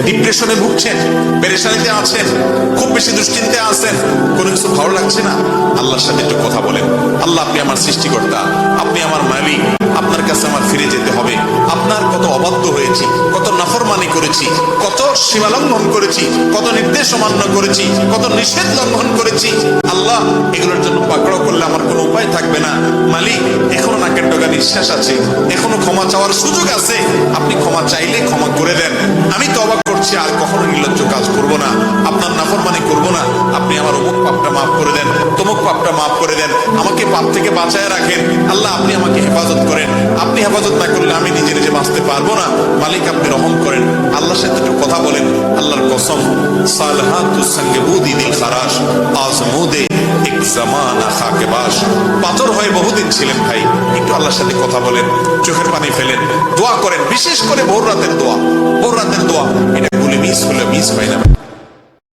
ডিপ্রেশনে ভুগছেন, পেরেশানিতে আছেন, খুব বেশি দুশ্চিন্তায় আছেন, কোনো কিছু ভালো লাগছে না, আল্লাহর সাথে একটু কথা বলেন। আল্লাহ, আপনি আমার সৃষ্টিকর্তা, আপনি আমার মালিক, আপনার কাছে আমার ফিরে যেতে হবে। আপনার কত অবাধ্য হয়েছি, কত নাফরমানি করেছি, কত সীমা লঙ্ঘন করেছি, কত নির্দেশ অমান্য করেছি, কত নিষেধ লঙ্ঘন করেছি। আল্লাহ, এগুলোর জন্য পাকড়াও করলে আমার কোনো উপায় থাকবে না। মালিক, এখনো নাকের ডগা নিঃশ্বাস আছে, এখনো ক্ষমা চাওয়ার সুযোগ আছে। আপনি ক্ষমা চাইলে ক্ষমা করে দেন। আমি তওবা করছি, আর কখনো নির্লজ্জ কাজ করব না, আপনার নাফরমানি করব না। আপনি আমার অমুক পাপটা মাফ করে দেন, তমুক পাপটা মাফ করে দেন, আমাকে পাপ থেকে বাঁচায় রাখেন। আল্লাহ, আপনি আমাকে হেফাজত করেন। আপনি হেফাজত না করলে আমি নিজে নিজে বাঁচতে পারবো না। মালিক, আপনি রহম করেন। আল্লাহর সাথে একটু কথা বলেন। আল্লাহর কসম, সালহাতুস সঙ্গে বুদি দিল খারাস, আজমুদে এক জামানা খাকে বাস। পাথর হয়ে বহুদিন ছিলেন ভাই, একটু আল্লাহর সাথে কথা বলেন, চোখের পানি ফেলেন, দোয়া করেন। বিশেষ করে ভোর রাতের দোয়া, ভোর রাতের দোয়া, এটা ভুলে মিস হয় না।